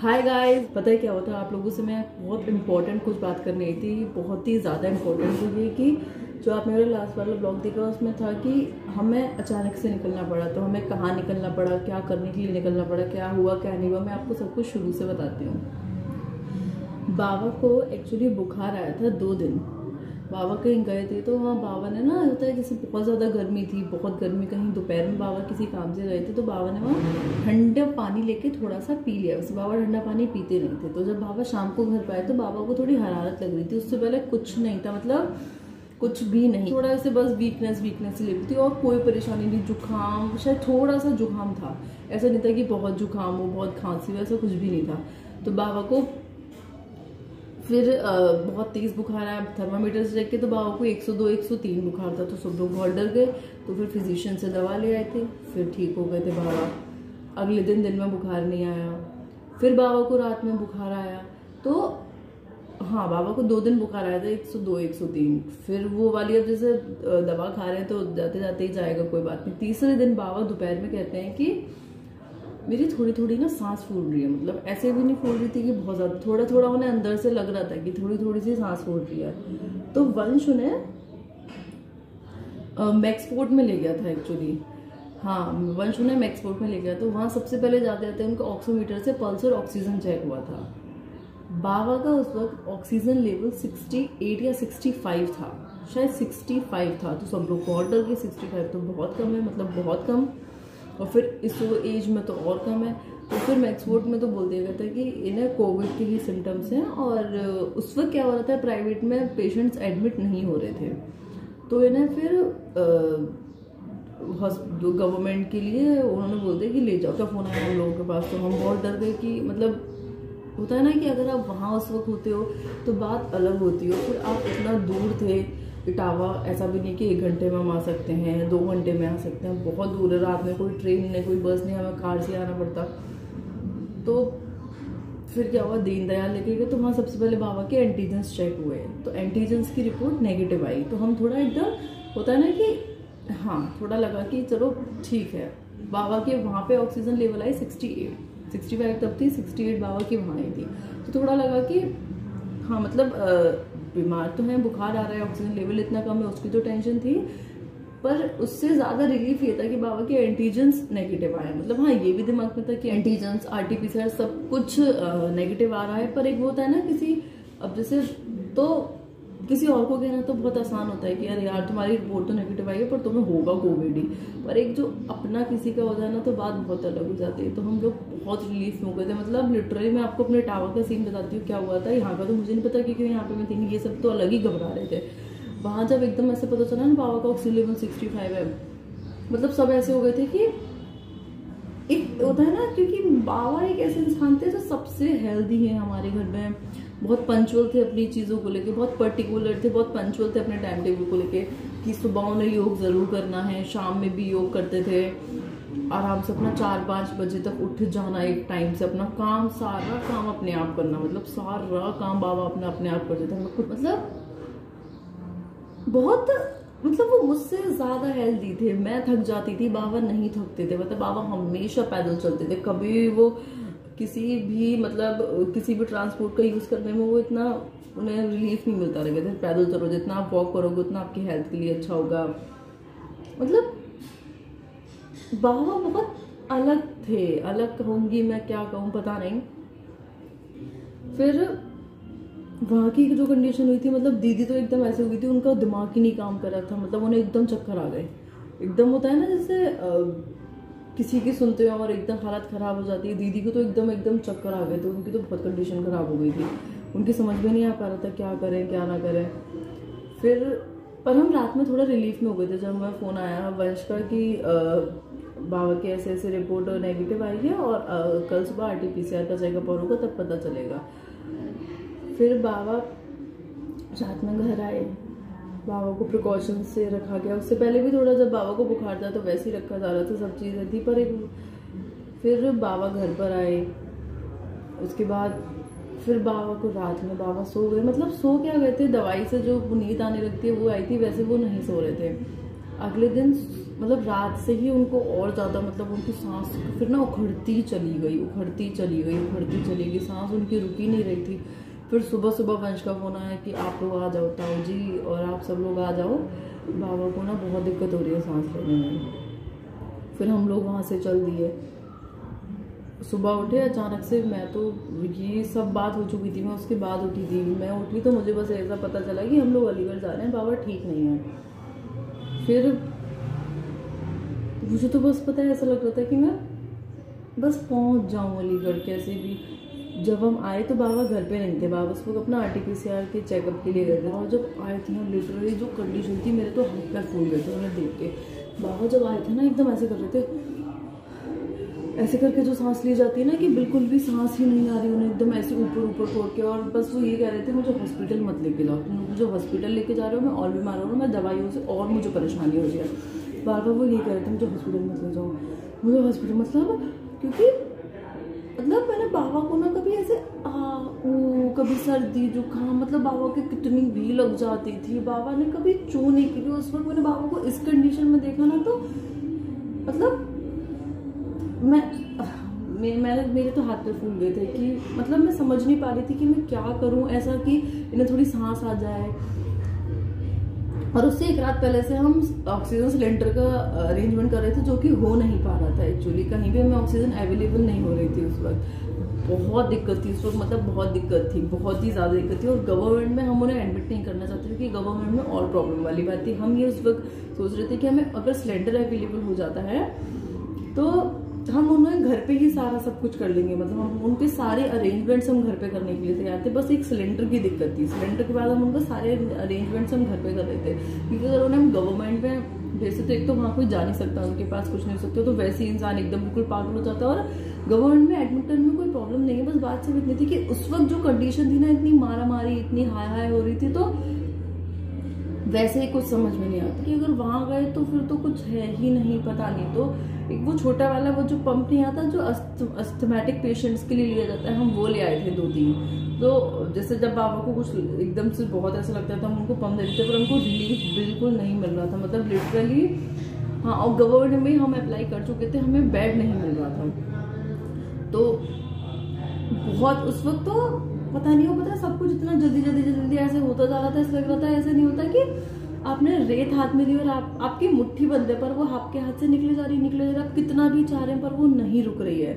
Hi guys, पता है क्या होता है, आप लोगों से मैं बहुत इंपॉर्टेंट कुछ बात करनी आई थी। बहुत ही ज़्यादा इंपॉर्टेंट तो ये कि जो आप मेरा लास्ट वाला ब्लॉग देखा उसमें था कि हमें अचानक से निकलना पड़ा। तो हमें कहाँ निकलना पड़ा, क्या करने के लिए निकलना पड़ा, क्या हुआ क्या नहीं हुआ, मैं आपको सब कुछ शुरू से बताती हूँ। बाबा को एक्चुअली बुखार आया था 2 दिन। बाबा कहीं गए थे तो वहाँ बाबा ने ना, होता है जैसे बहुत ज़्यादा गर्मी थी, बहुत गर्मी, कहीं दोपहर में बाबा किसी काम से गए थे तो बाबा ने वहाँ ठंडा पानी लेके थोड़ा सा पी लिया। वैसे बाबा ठंडा पानी पीते नहीं थे। तो जब बाबा शाम को घर पे आए तो बाबा को थोड़ी हरारत लग रही थी। उससे पहले कुछ नहीं था, मतलब कुछ भी नहीं, थोड़ा ऐसे बस वीकनेस वीकनेस लग रही थी और कोई परेशानी नहीं। जुकाम, शायद थोड़ा सा जुकाम था, ऐसा नहीं था कि बहुत जुकाम हो, बहुत खांसी हो, ऐसा कुछ भी नहीं था। तो बाबा को फिर बहुत तेज़ बुखार आया। थर्मामीटर से चेक किया तो बाबा को 102 103 बुखार था। तो सब लोग बहुत डर गए। तो फिर फिजिशियन से दवा ले आए थे, फिर ठीक हो गए थे बाबा। अगले दिन में बुखार नहीं आया। फिर बाबा को रात में बुखार आया। तो हाँ, बाबा को 2 दिन बुखार आया था, 102 103। फिर वो वाली, अब जैसे दवा खा रहे हैं तो जाते जाते ही जाएगा, कोई बात नहीं। तीसरे दिन बाबा दोपहर में कहते हैं कि मेरी थोड़ी थोड़ी ना सांस फूल रही है। मतलब ऐसे भी नहीं फूल रही थी कि बहुत ज़्यादा, थोड़ा थोड़ा उन्हें अंदर से लग रहा था कि थोड़ी थोड़ी सी सांस फूल रही है। तो वंश उन्हें मैक्सपोर्ट में ले गया था एक्चुअली। हाँ, वंश उन्हें मैक्सपोर्ट में ले गया। तो वहाँ सबसे पहले जाते जाते उनका ऑक्सीमीटर से पल्स और ऑक्सीजन चेक हुआ था। बाबा का उस वक्त ऑक्सीजन लेवल 68 या 65 था, शायद 65 था। तो सब लोग बहुत डर गए। 65 तो बहुत कम है, मतलब बहुत कम। और फिर इस एज में तो और कम है। तो फिर मैक्सपोर्ट में तो बोल दिया गया था कि इन्हें कोविड के ही सिम्टम्स हैं। और उस वक्त क्या हो रहा था, प्राइवेट में पेशेंट्स एडमिट नहीं हो रहे थे। तो इन्हें फिर गवर्नमेंट के लिए उन्होंने बोल दिया कि ले जाओ। क्या फ़ोन आया हम लोगों के पास, तो हम बहुत डर गए कि मतलब होता है ना कि अगर आप वहाँ उस वक्त होते हो तो बात अलग होती हो। फिर आप इतना दूर थे इटावा, ऐसा भी नहीं कि 1 घंटे में हम आ सकते हैं, 2 घंटे में आ सकते हैं, बहुत दूर है। रात में कोई ट्रेन नहीं, कोई बस नहीं, हमें कार से आना पड़ता। तो फिर क्या हुआ, दीनदयाल लेके गए। तो वहाँ सबसे पहले बाबा के एंटीजेंस चेक हुए। तो एंटीजेंस की रिपोर्ट नेगेटिव आई। तो हम थोड़ा एकदम, होता है ना कि हाँ, थोड़ा लगा कि चलो ठीक है। बाबा के वहाँ पे ऑक्सीजन लेवल आई 68, 65 तब थी, 68 बाबा की वहाँ आई थी। तो थोड़ा लगा कि हाँ, मतलब बीमार तो हैं, बुखार आ रहा है, ऑक्सीजन लेवल इतना कम है, उसकी तो टेंशन थी। पर उससे ज़्यादा रिलीफ ये था कि बाबा के एंटीजेंस नेगेटिव आए। मतलब हाँ, ये भी दिमाग में था कि एंटीजेंस, आरटीपीसीआर सब कुछ नेगेटिव आ रहा है। पर एक वो होता है ना किसी, अब जैसे तो किसी और को कहना तो बहुत आसान होता है कि यार तुम्हारी रिपोर्ट तो नेगेटिव आई है पर तुम्हें होगा कोविड ही। पर एक जो अपना किसी का हो जाए ना तो बात बहुत अलग हो जाती है। तो हम लोग बहुत रिलीफ में हो गए थे। मतलब लिटरली मैं आपको अपने टावर का सीन बताती हूँ क्या हुआ था। यहाँ का तो मुझे नहीं पता क्योंकि यहाँ पे मैं थी, ये सब तो अलग ही घबरा रहे थे। वहाँ जब एकदम ऐसे पता चला ना बाबा का ऑक्सीजन लेवल 65 है, मतलब सब ऐसे हो गए थे कि एक होता है ना, क्योंकि बाबा एक ऐसे इंसान थे जो सबसे हेल्दी है हमारे घर में। बहुत पंचुअल थे अपनी चीज़ों को लेके, बहुत पर्टिकुलर थे, बहुत पंचुअल थे अपने टाइम टेबल को लेके कि सुबह उन्हें योग ज़रूर करना है, शाम में भी योग करते थे। आराम से अपना 4-5 बजे तक उठ जाना, एक टाइम से अपना काम, सारा काम अपने आप करना। मतलब सारा काम बाबा अपने आप करते थे। मतलब बहुत, मतलब वो मुझसे ज़्यादा हेल्दी थे। मैं थक जाती थी, बाबा नहीं थकते थे। मतलब बाबा हमेशा पैदल चलते थे। कभी वो किसी भी, मतलब किसी भी ट्रांसपोर्ट का यूज़ करने में वो इतना उन्हें रिलीफ नहीं मिलता। रहे थे पैदल चलो, जितना आप वॉक करोगे उतना आपकी हेल्थ के लिए अच्छा होगा। मतलब बाबा बहुत अलग थे। अलग कहूँगी मैं, क्या कहूँ पता नहीं। फिर वहाँ की जो कंडीशन हुई थी, मतलब दीदी तो एकदम ऐसे हुई थी, उनका दिमाग ही नहीं काम कर रहा था। मतलब उन्हें एकदम चक्कर आ गए। एकदम होता है ना जैसे किसी की सुनते हो और एकदम हालत खराब हो जाती है। दीदी को तो एकदम चक्कर आ गए थे। उनकी तो बहुत कंडीशन खराब हो गई थी। उनकी समझ में नहीं आ पा रहा था क्या करें क्या ना करें। फिर पर हम रात में थोड़ा रिलीफ में हो गए थे जब हमें फ़ोन आया वंश का कि बाबा के ऐसे ऐसे रिपोर्ट नेगेटिव आई है और कल सुबह आरटीपीसीआर का चेकअप और होगा, तब पता चलेगा। फिर बाबा रात में घर आए। बाबा को प्रिकॉशन से रखा गया। उससे पहले भी थोड़ा, जब बाबा को बुखार था तो वैसे ही रखा जा रहा था, सब चीज़ें थी। पर एक फिर बाबा घर पर आए। उसके बाद फिर बाबा को रात में बाबा सो गए। मतलब सो क्या गए थे, दवाई से जो नींद आने लगती है वो आई थी, वैसे वो नहीं सो रहे थे। अगले दिन मतलब रात से ही उनको और ज़्यादा मतलब उनकी सांस फिर ना उखड़ती चली गई, सांस उनकी रुकी नहीं रही थी। फिर सुबह सुबह वंश का फ़ोन आया कि आप लोग आ जाओ, ताऊ जी और आप सब लोग आ जाओ, बाबा को ना बहुत दिक्कत हो रही है सांस लेने में। फिर हम लोग वहाँ से चल दिए। सुबह उठे अचानक से, मैं तो ये सब बात हो चुकी थी, मैं उसके बाद उठी थी। मैं उठी तो मुझे बस ऐसा पता चला कि हम लोग अलीगढ़ जा रहे हैं, बाबा ठीक नहीं है। फिर मुझे तो बस पता है ऐसा लग रहा था कि मैं बस पहुंच जाऊं अलीगढ़ कैसे भी। जब हम आए तो बाबा घर पे नहीं थे, बाबा उस वक्त अपना RT-PCR के चेकअप के लिए गए थे। और जब आए थे ना, लिटरली जो कंडीशन थी, मेरे तो हाथ पैर फूल गए थे उन्हें देख के। बाबा जब आए थे ना, एकदम ऐसे कर रहे थे, ऐसे करके जो सांस ली जाती है ना कि बिल्कुल भी सांस ही नहीं आ रही उन्हें, एकदम ऐसे ऊपर ऊपर छोड़ के। और बस वो ये कह रहे थे मुझे हॉस्पिटल मत लेके जाओ, मुझे हॉस्पिटल लेके जा रहे हो, मैं और बीमार हो रहा हूँ, मैं दवाइयों से और मुझे परेशानी हो रही है। बार बार वो ये कह रहे थे मुझे हॉस्पिटल मत ले जाओ, मुझे हॉस्पिटल मतलब, क्योंकि मतलब मैंने बाबा को ना कभी ऐसे कभी सर्दी जुकाम, मतलब बाबा की कितनी भी लग जाती थी, बाबा ने कभी चू नहीं की। उस वक्त मैंने बाबा को इस कंडीशन में देखा ना, तो मतलब मेरे तो हाथ पे फूल गए थे कि मतलब मैं समझ नहीं पा रही थी कि मैं क्या करूं ऐसा कि इन्हें थोड़ी सांस आ जाए। और उससे एक रात पहले से हम ऑक्सीजन सिलेंडर का अरेंजमेंट कर रहे थे, जो कि हो नहीं पा रहा था एक्चुअली, कहीं भी हमें ऑक्सीजन अवेलेबल नहीं हो रही थी उस वक्त। बहुत दिक्कत थी उस वक्त, मतलब बहुत दिक्कत थी, बहुत ही ज़्यादा दिक्कत थी। और गवर्नमेंट में हम उन्हें एडमिट नहीं करना चाहते थे, क्योंकि गवर्नमेंट में और प्रॉब्लम वाली बात थी। हम ये उस वक्त सोच रहे थे कि हमें अगर सिलेंडर अवेलेबल हो जाता है तो हम उन्हें घर पे ही सारा सब कुछ कर लेंगे, मतलब हम उनके सारे अरेंजमेंट्स हम घर पे करने के लिए तैयार थे। बस एक सिलेंडर की दिक्कत थी, सिलेंडर के बाद हम उनका सारे अरेंजमेंट्स हम घर पे कर रहे थे। क्योंकि अगर उन्हें हम गवर्नमेंट में भेजते तो एक तो वहाँ कोई जा नहीं सकता, उनके पास कुछ नहीं हो सकता, तो वैसे ही इंसान एकदम बिल्कुल पागल हो जाता है। और गवर्नमेंट में एडमिट करने में कोई प्रॉब्लम नहीं है, बस बात सिर्फ इतनी थी कि उस वक्त जो कंडीशन थी ना, इतनी मारा मारी, इतनी हाय हाय हो रही थी, तो वैसे ही कुछ समझ में नहीं आता कि अगर वहां गए तो फिर तो कुछ है ही नहीं, पता नहीं। तो एक वो छोटा वाला वो जो पंप नहीं आता जो अस्थमैटिक पेशेंट्स के लिए लिया जाता है, हम वो ले आए थे 2-3। तो जैसे जब बाबा को कुछ एकदम से बहुत ऐसा लगता था, हम उनको पंप देते थे, पर उनको रिलीफ बिल्कुल नहीं मिल रहा था, मतलब लिटरली। हाँ, और गवर्नमेंट में हम अप्लाई कर चुके थे, हमें बेड नहीं मिल रहा था। तो बहुत उस वक्त तो पता नहीं हो, पता सब कुछ इतना जल्दी ऐसे होता जा रहा था, ऐसा लग रहा था ऐसे नहीं होता कि आपने रेत हाथ में ली और आपकी मुट्ठी बंद है, पर वो आपके हाथ से निकले जा रही, आप कितना भी चाह रहे हैं पर वो नहीं रुक रही है।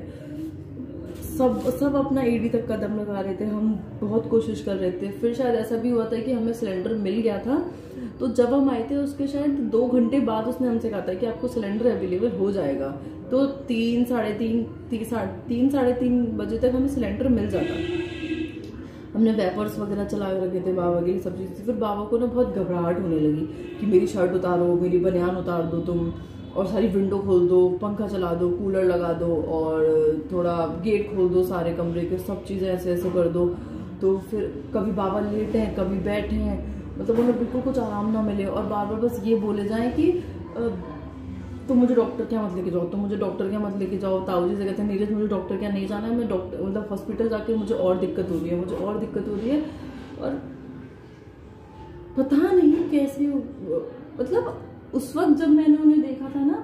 सब अपना एडी तक कदम लगा रहे थे, हम बहुत कोशिश कर रहे थे। फिर शायद ऐसा भी हुआ था कि हमें सिलेंडर मिल गया था, तो जब हम आए थे उसके शायद 2 घंटे बाद उसने हमसे कहा था कि आपको सिलेंडर अवेलेबल हो जाएगा। तो 3 साढ़े 3 बजे तक हमें सिलेंडर मिल जाता। हमने वेपर्स वगैरह चला रखे थे बाबा के लिए, सब चीज़। फिर बाबा को ना बहुत घबराहट होने लगी कि मेरी शर्ट उतारो, मेरी बनियान उतार दो तुम, और सारी विंडो खोल दो, पंखा चला दो, कूलर लगा दो, और थोड़ा गेट खोल दो सारे कमरे के, सब चीज़ें ऐसे ऐसे कर दो। तो फिर कभी बाबा लेटे हैं, कभी बैठे हैं, मतलब उन्हें बिल्कुल कुछ आराम ना मिले, और बार बार बस ये बोले जाए कि तो मुझे डॉक्टर क्या मत लेके जाओ, तो मुझे डॉक्टर क्या मत लेके जाओ। ताऊ जी से कहते हैं नीरज मुझे डॉक्टर क्या नहीं जाना है, मैं डॉक्टर मतलब हॉस्पिटल जाके मुझे और दिक्कत हो रही है, मुझे और दिक्कत हो रही है। और पता नहीं कैसे, मतलब उस वक्त जब मैंने उन्हें देखा था ना,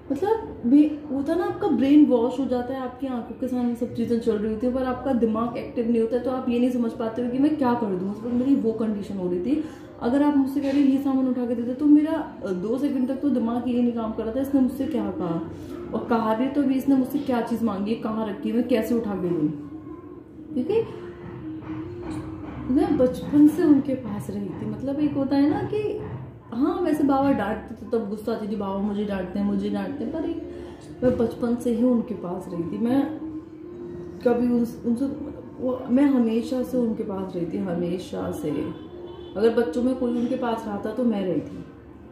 मतलब होता ना आपका ब्रेन वॉश हो जाता है, आपकी आंखों के सामने सब चीजें चल रही होती है, पर आपका दिमाग एक्टिव नहीं होता है, तो आप ये नहीं समझ पाते हो कि मैं क्या कर दूं। उस वक्त मेरी वो कंडीशन हो रही थी। अगर आप मुझसे कह रहे ये सामान उठा के देते तो मेरा 2 सेकंड तक तो दिमाग ये नहीं काम कर रहा था, इसने मुझसे क्या कहा, और कहा भी तो भी इसने मुझसे क्या चीज मांगी है, कहाँ रखी है, मैं कैसे उठा के दूं। क्योंकि मैं बचपन से उनके पास रही थी, मतलब एक होता है ना कि हाँ वैसे बाबा डांटते तो तब गुस्सा आती थी, बाबा मुझे डांटते हैं, पर मैं बचपन से ही उनके पास रही थी। मैं कभी उनसे मैं हमेशा से उनके पास रही थी, हमेशा से। अगर बच्चों में कोई उनके पास रहा था तो मैं रही थी।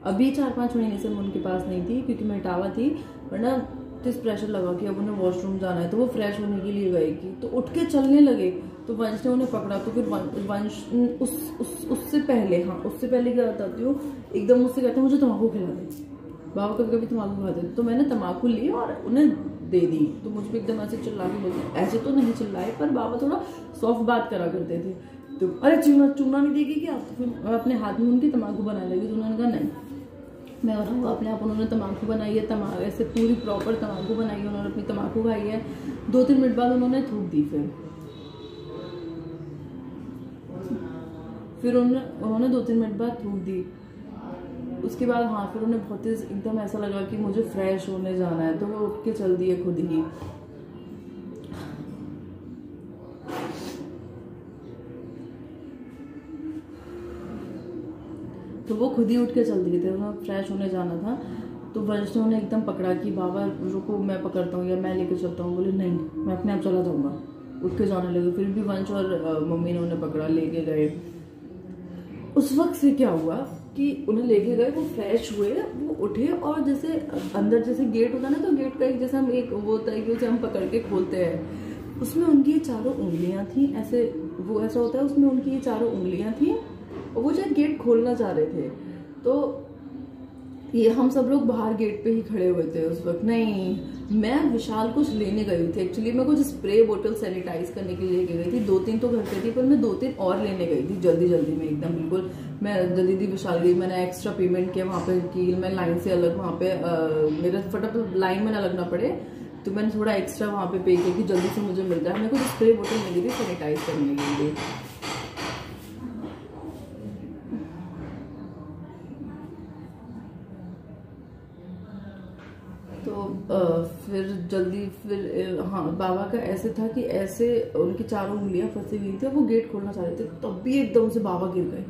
अभी 4-5 महीने से मैं उनके पास नहीं थी, क्योंकि मैं इटावा थी, वरना जिस प्रेशर लगा कि अब उन्हें वॉशरूम जाना है, तो वो फ्रेश होने के लिए गए कि तो उठ के चलने लगे, तो वंश ने उन्हें पकड़ा। तो फिर वंश उससे पहले क्या बताती हूँ, एकदम मुझसे कहते मुझे तम्बाकू खिला दे, बाबा कभी कभी तम्बाकू खाते, तो मैंने तम्बाकू ली और उन्हें दे दी। तो मुझ पर एकदम ऐसे चिल्ला के बोलते, ऐसे तो नहीं चिल्लाए, पर बाबा थोड़ा सॉफ्ट बात करा करते थे। तो अरे चूना नहीं देगी क्या, तो फिर अपने हाथ में उनकी तम्बाकू बना लेगी। तो उन्होंने कहा नहीं, मैं बनाऊँगा अपने आप। उन्होंने तम्बाकू बनाई है, ऐसे पूरी प्रॉपर तम्बाकू बनाई है, उन्होंने अपनी तम्बाकू खाई है। 2-3 मिनट बाद उन्होंने थूक दी। फिर उन्होंने 2-3 मिनट बाद थूक दी। उसके बाद हाँ, फिर उन्हें बहुत ही एकदम ऐसा लगा कि मुझे फ्रेश होने जाना है, तो वो उठ के चल दिए खुद ही। तो वो खुद ही उठ के चल दिए थे, उन्हें फ्रेश होने जाना था। तो वंश ने उन्हें एकदम पकड़ा कि बाबा रुको, मैं पकड़ता हूँ या मैं लेकर चलता हूँ। बोले नहीं, मैं अपने आप चला जाऊँगा। उठ के जाने लगे। फिर भी वंश और मम्मी ने उन्हें पकड़ा, लेके गए। उस वक्त से क्या हुआ कि उन्हें लेके गए, वो फ्रेश हुए, वो उठे, और जैसे अंदर जैसे गेट होता है ना, तो गेट का एक जैसे हम एक वो होता है कि उसे हम पकड़ के खोलते हैं, उसमें उनकी ये चारों उंगलियां थी ऐसे, वो ऐसा होता है उसमें उनकी ये चारों उंगलियां थी, और वो शायद गेट खोलना चाह रहे थे। तो ये हम सब लोग बाहर गेट पे ही खड़े हुए थे उस वक्त। नहीं, मैं विशाल कुछ लेने गई थी एक्चुअली। मैं कुछ स्प्रे बोतल सैनिटाइज करने के लिए लेके गई थी। 2-3 तो घर पे थी, पर मैं 2-3 और लेने गई थी जल्दी जल्दी में एकदम बिल्कुल। मैं जल्दी विशाल गई, मैंने एक्स्ट्रा पेमेंट किया वहाँ पे कि मैं लाइन से अलग वहाँ पे मेरा फटाफट लाइन में ना लगना पड़े, तो मैंने थोड़ा एक्स्ट्रा वहाँ पे पे किया कि जल्दी से मुझे मिल जाए। मैं कुछ स्प्रे बोतल लेनी थी सैनिटाइज करने के लिए। तो फिर हाँ, बाबा का ऐसे था कि ऐसे उनकी चारों उंगलियां फंसी हुई थी, वो गेट खोलना चाह रहे थे, तब भी एकदम से बाबा गिर गए।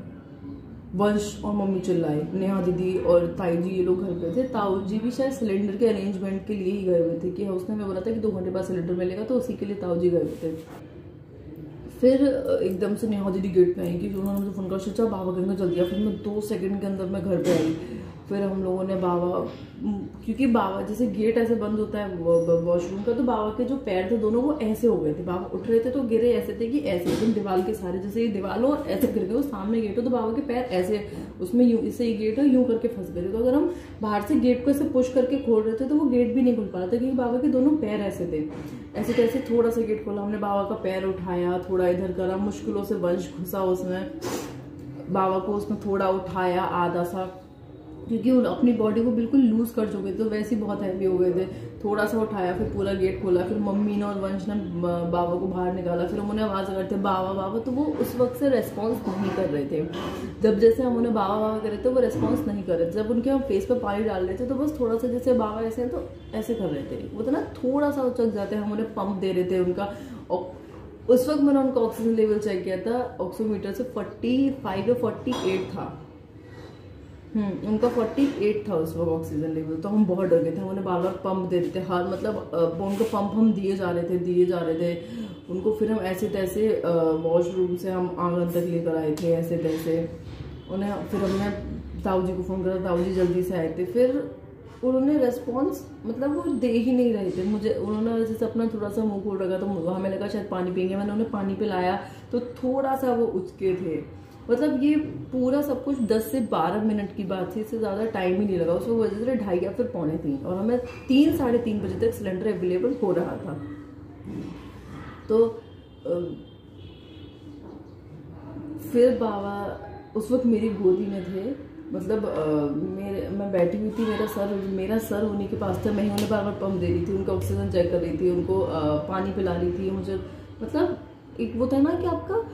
वंश और मम्मी चिल्लाए, नेहा दीदी और ताई जी ये लोग घर पे थे। ताऊ जी भी शायद सिलेंडर के अरेंजमेंट के लिए ही गए हुए थे कि उसने हमें बोला था कि 2 घंटे बाद सिलेंडर मिलेगा, तो उसी के लिए ताऊ जी गए हुए थे। फिर एकदम से नेहा दीदी गेट पे आई कि उन्होंने मुझे फोन कर सोचा बाबा कहेंगे जल्दी आ। फिर मैं 2 सेकंड के अंदर मैं घर पे आई। फिर हम लोगों ने बाबा, क्योंकि बाबा जैसे गेट ऐसे बंद होता है वॉशरूम का, तो बाबा के जो पैर थे दोनों वो ऐसे हो गए थे। बाबा उठ रहे थे तो गिरे ऐसे थे कि ऐसे एकदम दीवार के सारे, जैसे ये दीवार हो ऐसे गिर गए। वो सामने गेट हो तो बाबा के पैर ऐसे उसमें यूं, इससे ये गेट है यूं करके फंस गए थे। तो अगर हम बाहर से गेट को ऐसे पुश करके खोल रहे थे तो वो गेट भी नहीं खुल पा रहा था, क्योंकि बाबा के दोनों पैर ऐसे थे। ऐसे कैसे थोड़ा सा गेट खोला, हमने बाबा का पैर उठाया, थोड़ा इधर करा, मुश्किलों से वंश घुसा उसमें, बाबा को उसमें थोड़ा उठाया आधा सा, क्योंकि उन अपनी बॉडी को बिल्कुल लूज कर चुके थे, तो वैसे ही बहुत हैवी हो गए थे। थोड़ा सा उठाया, फिर पूरा गेट खोला। फिर मम्मी ने और वंश ने बाबा को बाहर निकाला। फिर हम उन्हें आवाज़ करते बाबा बाबा, तो वो उस वक्त से रेस्पॉन्स नहीं कर रहे थे। जब जैसे हम उन्हें बाबा बाबा कर रहे थे वो रेस्पॉन्स नहीं कर रहे थे। जब उनके हम फेस पे पानी डाल रहे थे तो बस थोड़ा सा, जैसे बाबा ऐसे तो ऐसे कर रहे थे, वो तो ना थोड़ा सा उचक जाते, हम उन्हें पंप दे रहे थे उनका। उस वक्त मैंने उनका ऑक्सीजन लेवल चेक किया था, ऑक्सीमीटर से 45 या 48 था। उनका 48 था उस वक्त ऑक्सीजन लेवल। तो हम बहुत डर गए थे, हम उन्हें बार बार पंप दे रहे थे, हर मतलब उनको पंप हम दिए जा रहे थे उनको। फिर हम ऐसे तैसे वॉशरूम से हम आंगन तक लेकर आए थे ऐसे तैसे उन्हें। फिर हमने ताऊ जी को फ़ोन करा, ताऊ जी जल्दी से आए थे। फिर उन्होंने रेस्पॉन्स मतलब वो दे ही नहीं रहे थे मुझे। उन्होंने जैसे अपना थोड़ा सा मुंह खोल रखा, तो हमें लगा शायद पानी पियेंगे। मैंने उन्हें पानी पिलाया तो थोड़ा सा वो उचके थे। मतलब ये पूरा सब कुछ 10 से 12 मिनट की बात थी, इससे ज़्यादा टाइम ही नहीं लगा। उसको वजह से 2:30 या फिर 2:45, और हमें 3 साढ़े 3 बजे तक सिलेंडर अवेलेबल हो रहा था। तो फिर बाबा उस वक्त मेरी गोदी में थे, मतलब मैं बैठी हुई थी, मेरा सर उन्हीं के पास था। मैं ही उन्हें बार बार पंप दे रही थी, उनका ऑक्सीजन चेक कर रही थी, उनको पानी पिला रही थी। मुझे मतलब एक वो था ना कि आपका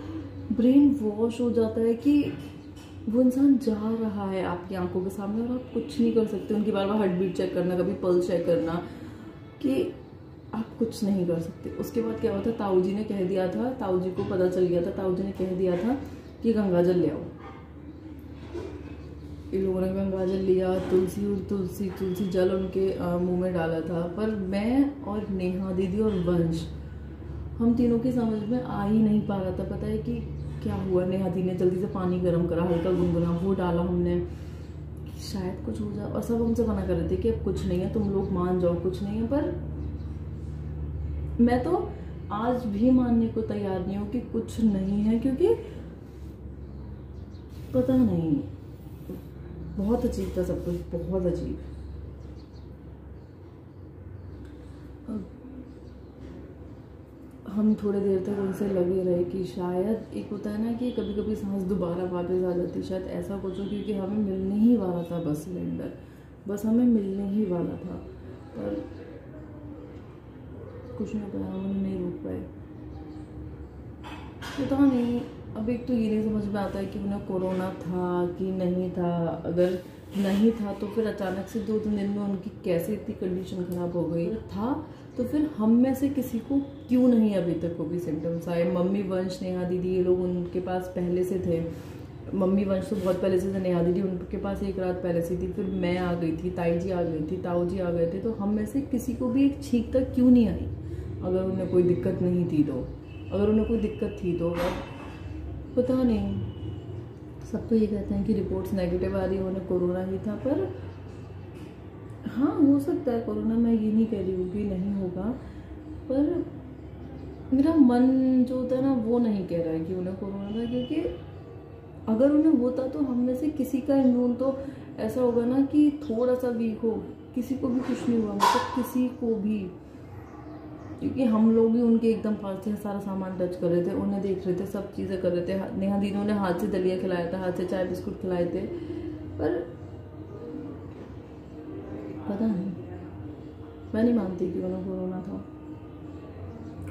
ब्रेन वॉश हो जाता है कि वो इंसान जा रहा है आपकी आंखों के सामने और आप कुछ नहीं कर सकते। उनकी बार बार हार्ट बीट चेक करना, कभी पल्स चेक करना, कि आप कुछ नहीं कर सकते। उसके बाद क्या हुआ था, ताऊ जी ने कह दिया था, ताऊ जी को पता चल गया था, ताऊ जी ने कह दिया था कि गंगा जल ले आओ। इन लोगों ने गंगा जल लिया, तुलसी जल उनके मुंह में डाला था। पर मैं और नेहा दीदी और वंश, हम तीनों की समझ में आ ही नहीं पा रहा था। पता है कि क्या हुआ, नेहा दी ने जल्दी से पानी गर्म करा, हल्का गुनगुना वो डाला हमने, शायद कुछ हो जाए। और सब हमसे मना कर रहे थे कि अब कुछ नहीं है, तुम लोग मान जाओ कुछ नहीं है। पर मैं तो आज भी मानने को तैयार नहीं हूँ कि कुछ नहीं है, क्योंकि पता नहीं, बहुत अजीब था सब कुछ, बहुत अजीब। हम थोड़ी देर तक उनसे लगे रहे कि शायद एक होता है ना कि कभी कभी सांस दोबारा वापस आ जाती, शायद ऐसा कुछ हो, क्योंकि हमें मिलने ही वाला था बस सिलेंडर, बस हमें मिलने ही वाला था, पर कुछ नहीं पाया, हम नहीं रोक पाए। पता नहीं, अब एक तो ये नहीं समझ में आता है कि उन्हें कोरोना था कि नहीं था। अगर नहीं था तो फिर अचानक से 2-3 दिन में उनकी कैसे इतनी कंडीशन ख़राब हो गई। था तो फिर हम में से किसी को क्यों नहीं अभी तक को भी सिम्टम्स आए। मम्मी वंश, नेहा दीदी, ये लोग उनके पास पहले से थे। मम्मी वंश तो बहुत पहले से थे, नेहा दीदी उनके पास एक रात पहले से थी, फिर मैं आ गई थी, ताई जी आ गई थी, ताऊ जी आ गए थे। तो हम में से किसी को भी एक छींक तक क्यों नहीं आई, अगर उन्हें कोई दिक्कत नहीं थी तो। अगर उन्हें कोई दिक्कत थी तो अब पता नहीं। सब तो ये कहते हैं कि रिपोर्ट्स नेगेटिव आ रही है, उन्हें कोरोना ही था, पर हाँ हो सकता है कोरोना, मैं ये नहीं कह रही हूँ कि नहीं होगा, पर मेरा मन जो होता है ना वो नहीं कह रहा है कि उन्हें कोरोना था, क्योंकि अगर उन्हें होता तो हम में से किसी का इम्यून तो ऐसा होगा ना कि थोड़ा सा वीक हो, किसी को भी कुछ नहीं हुआ, मतलब किसी को भी, क्योंकि हम लोग भी उनके एकदम पास से सारा सामान टच कर रहे थे, उन्हें देख रहे थे, सब चीज़ें कर रहे थे। नेहा दीदी ने हाथ से दलिया खिलाया था, हाथ से चाय बिस्कुट खिलाए थे, पर पता नहीं, मैं नहीं मानती कि उन्हें कोरोना था।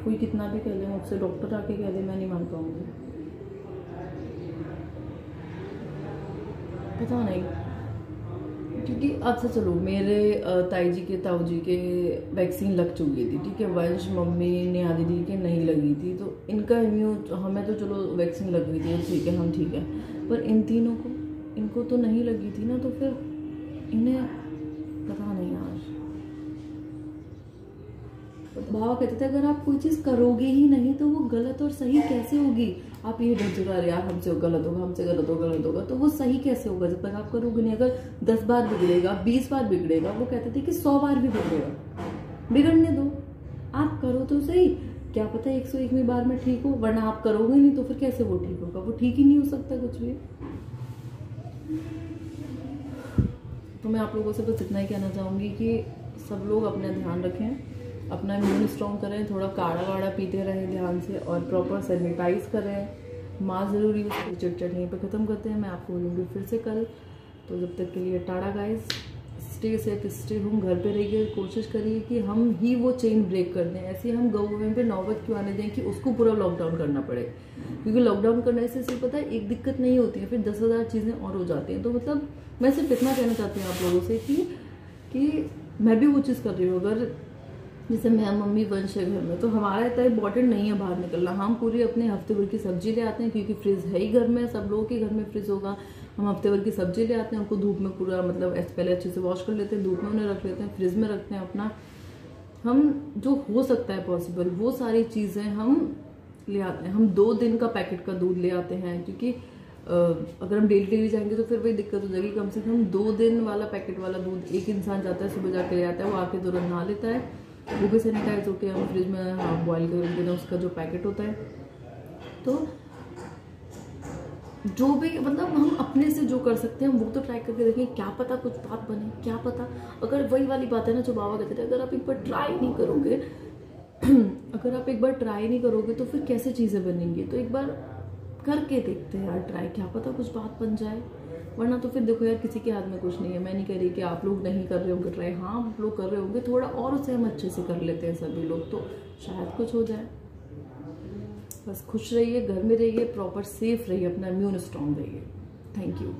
कोई कितना भी कह दे, मुझसे डॉक्टर आके कह दे, मैं नहीं मान पाऊंगी। पता नहीं, क्योंकि अब से चलो मेरे ताई जी के, ताऊ जी के वैक्सीन लग चुकी थी, ठीक है। वंश, मम्मी, नेहा दीदी के नहीं लगी थी, तो इनका इम्यून, हमें तो चलो वैक्सीन लग गई थी, ठीक है, हम ठीक है, पर इन तीनों को, इनको तो नहीं लगी थी ना, तो फिर इन्हें पता नहीं। आज बाबा कहते थे अगर आप कोई चीज़ करोगे ही नहीं तो वो गलत और सही कैसे होगी। आप ये डर चुका यार हमसे गलत होगा, हमसे गलत होगा, तो वो सही कैसे होगा जब तक आप करोगे नहीं। अगर 10 बार बिगड़ेगा, 20 बार बिगड़ेगा, वो कहते थे कि 100 बार भी बिगड़ेगा, बिगड़ने दो, आप करो तो सही। क्या पता 101वीं बार में ठीक हो, वरना आप करोगे नहीं तो फिर कैसे वो ठीक होगा, वो ठीक ही नहीं हो सकता कुछ भी। तो मैं आप लोगों से बस इतना ही कहना चाहूँगी कि सब लोग अपना ध्यान रखें, अपना इम्यून स्ट्रॉन्ग करें, थोड़ा काढ़ा वाड़ा पीते रहें ध्यान से, और प्रॉपर सैनिटाइज करें, मास्क ज़रूरी है। चिट यहीं पे ख़त्म करते हैं, मैं आपको बोलूँगी फिर से कल। तो जब तक के लिए Tata guys, stay safe, stay home, घर पे रहिए, कोशिश करिए कि हम ही वो चेन ब्रेक कर दें। ऐसे हम गवर्नमेंट पे नौबत क्यों आने दें कि उसको पूरा लॉकडाउन करना पड़े, क्योंकि लॉकडाउन करने से सिर्फ पता है एक दिक्कत नहीं होती है, फिर 10,000 चीज़ें और हो जाती हैं। तो मतलब मैं सिर्फ इतना कहना चाहती हूँ आप लोगों से कि मैं भी वो चीज़ कर रही हूँ। अगर जैसे मैं, मम्मी, वंश है घर में, तो हमारा इतना इम्पॉर्टेंट नहीं है बाहर निकलना। हम पूरी अपने हफ्ते भर की सब्जी ले आते हैं, क्योंकि फ्रिज है ही घर में, सब लोगों के घर में फ्रिज होगा। हम हफ्ते भर की सब्जी ले आते हैं, उनको धूप में पूरा मतलब पहले अच्छे से वॉश कर लेते हैं, धूप में उन्हें रख लेते हैं, फ्रिज में रखते हैं अपना। हम जो हो सकता है पॉसिबल वो सारी चीज़ें हम ले आते हैं। हम 2 दिन का पैकेट का दूध ले आते हैं, क्योंकि अगर हम डेली जाएंगे तो फिर वही दिक्कत हो जाएगी। कम से कम 2 दिन वाला पैकेट वाला दूध एक इंसान जाता है, सुबह जाके ले आता है, वो आके तुरंत नहा लेता है, वो भी सैनिटाइज होके हम फ्रिज में हाफ बॉयल कर देते हैं, उसका जो पैकेट होता है। तो जो भी मतलब हम अपने से जो कर सकते हैं वो तो ट्राई करके देखें, क्या पता कुछ बात बने, क्या पता। अगर वही वाली बात है ना जो बाबा कहते थे, अगर आप एक बार ट्राई नहीं करोगे अगर आप एक बार ट्राई नहीं करोगे तो फिर कैसे चीज़ें बनेंगी। तो एक बार करके देखते हैं यार ट्राई, क्या पता कुछ बात बन जाए, वरना तो फिर देखो यार किसी के हाथ में कुछ नहीं है। मैं नहीं कह रही कि आप लोग नहीं कर रहे होंगे ट्राई, हाँ आप लोग कर रहे होंगे, थोड़ा और उसे हम अच्छे से कर लेते हैं सभी लोग, तो शायद कुछ हो जाए। बस खुश रहिए, घर में रहिए, प्रॉपर सेफ रहिए, अपना इम्यून स्ट्रॉन्ग रहिए। Thank you.